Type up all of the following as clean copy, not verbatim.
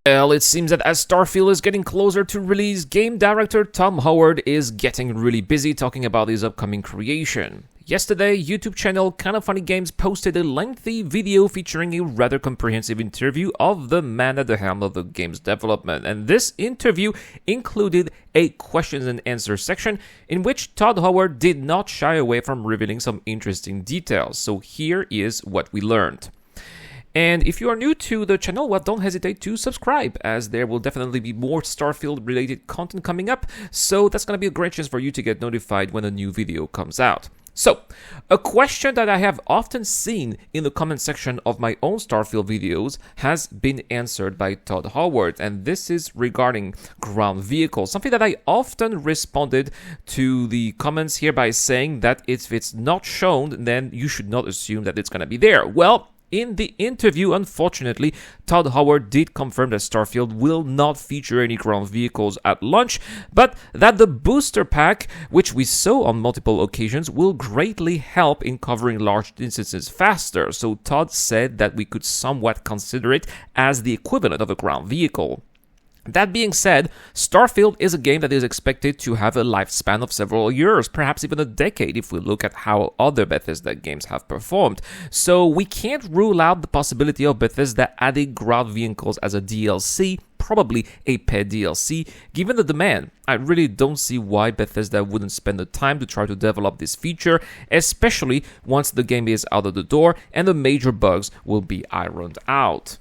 Well, it seems that as Starfield is getting closer to release, game director Tom Howard is getting really busy talking about his upcoming creation. Yesterday, YouTube channel Kinda Funny Games posted a lengthy video featuring a rather comprehensive interview of the man at the helm of the game's development, and this interview included a questions and answers section in which Todd Howard did not shy away from revealing some interesting details. So here is what we learned. And if you are new to the channel, well, don't hesitate to subscribe, as there will definitely be more Starfield-related content coming up, so that's going to be a great chance for you to get notified when a new video comes out. So, a question that I have often seen in the comment section of my own Starfield videos has been answered by Todd Howard, and this is regarding ground vehicles, something that I often responded to the comments here by saying that if it's not shown, then you should not assume that it's going to be there. Well, in the interview, unfortunately, Todd Howard did confirm that Starfield will not feature any ground vehicles at launch, but that the booster pack, which we saw on multiple occasions, will greatly help in covering large distances faster. So Todd said that we could somewhat consider it as the equivalent of a ground vehicle. That being said, Starfield is a game that is expected to have a lifespan of several years, perhaps even a decade if we look at how other Bethesda games have performed. So we can't rule out the possibility of Bethesda adding ground vehicles as a DLC, probably a paid DLC. Given the demand, I really don't see why Bethesda wouldn't spend the time to try to develop this feature, especially once the game is out of the door and the major bugs will be ironed out.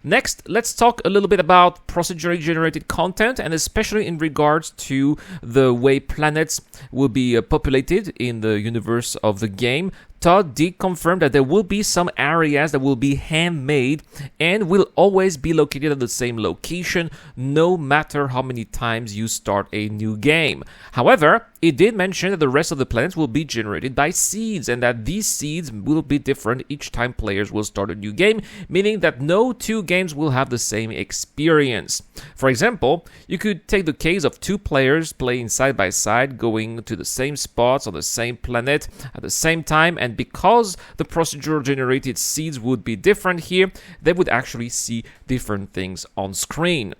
Next, let's talk a little bit about procedurally generated content, and especially in regards to the way planets will be populated in the universe of the game. Todd did confirm that there will be some areas that will be handmade and will always be located at the same location, no matter how many times you start a new game. However, it did mention that the rest of the planets will be generated by seeds, and that these seeds will be different each time players will start a new game, meaning that no two games will have the same experience. For example, you could take the case of two players playing side by side, going to the same spots on the same planet at the same time, and because the procedural generated seeds would be different here, they would actually see different things on screen.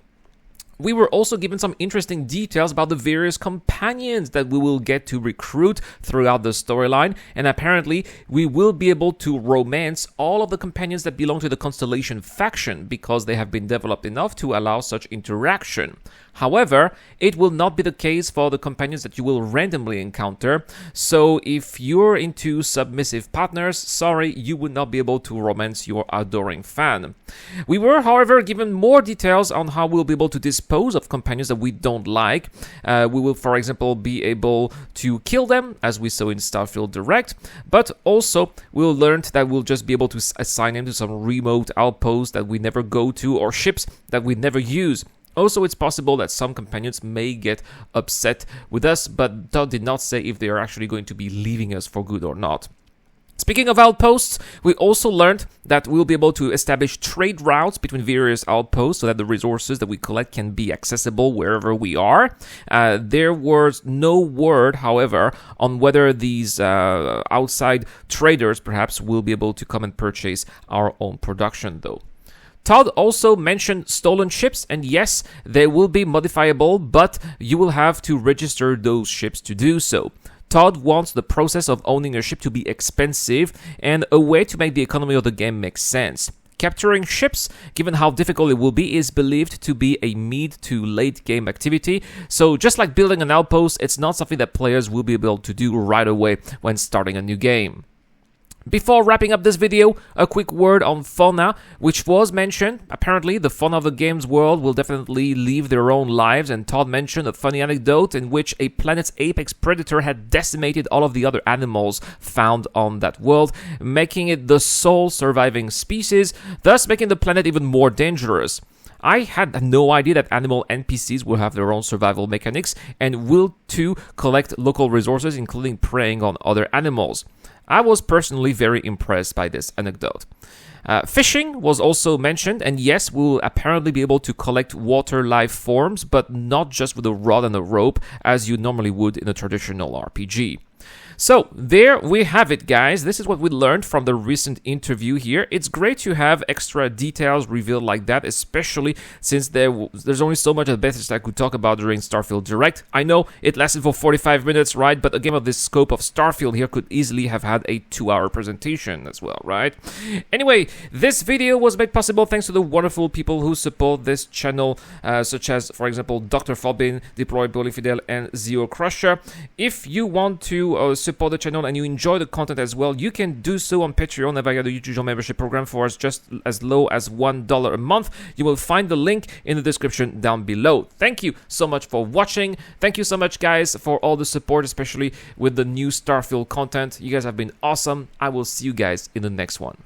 We were also given some interesting details about the various companions that we will get to recruit throughout the storyline, and apparently we will be able to romance all of the companions that belong to the Constellation faction because they have been developed enough to allow such interaction. However, it will not be the case for the companions that you will randomly encounter, so if you're into submissive partners, sorry, you will not be able to romance your adoring fan. We were, however, given more details on how we'll be able to dispose of companions that we don't like. We will, for example, be able to kill them, as we saw in Starfield Direct, but also we'll learn that we'll just be able to assign them to some remote outposts that we never go to or ships that we never use. Also, it's possible that some companions may get upset with us, but Todd did not say if they are actually going to be leaving us for good or not. Speaking of outposts, we also learned that we'll be able to establish trade routes between various outposts so that the resources that we collect can be accessible wherever we are. There was no word, however, on whether these outside traders perhaps will be able to come and purchase our own production, though. Todd also mentioned stolen ships, and yes, they will be modifiable, but you will have to register those ships to do so. Todd wants the process of owning a ship to be expensive and a way to make the economy of the game make sense. Capturing ships, given how difficult it will be, is believed to be a mid to late game activity, so just like building an outpost, it's not something that players will be able to do right away when starting a new game. Before wrapping up this video, a quick word on fauna, which was mentioned. Apparently, the fauna of the game's world will definitely live their own lives, and Todd mentioned a funny anecdote in which a planet's apex predator had decimated all of the other animals found on that world, making it the sole surviving species, thus making the planet even more dangerous. I had no idea that animal NPCs will have their own survival mechanics and will too collect local resources, including preying on other animals. I was personally very impressed by this anecdote. Fishing was also mentioned, and yes, we'll apparently be able to collect water life forms, but not just with a rod and a rope, as you normally would in a traditional RPG. So there we have it, guys. This is what we learned from the recent interview here. It's great to have extra details revealed like that, especially since there's only so much of Bethesda I could talk about during Starfield Direct. I know it lasted for 45 minutes, right? But a game of this scope of Starfield here could easily have had a 2-hour presentation as well, right? Anyway, this video was made possible thanks to the wonderful people who support this channel, such as, for example, Dr. Fobin, Deploy Bolifidel, and Zero Crusher. If you want to support the channel and you enjoy the content as well, you can do so on Patreon via the YouTube membership program for just as low as $1 a month. You will find the link in the description down below. Thank you so much for watching. Thank you so much, guys, for all the support, especially with the new Starfield content. You guys have been awesome. I will see you guys in the next one.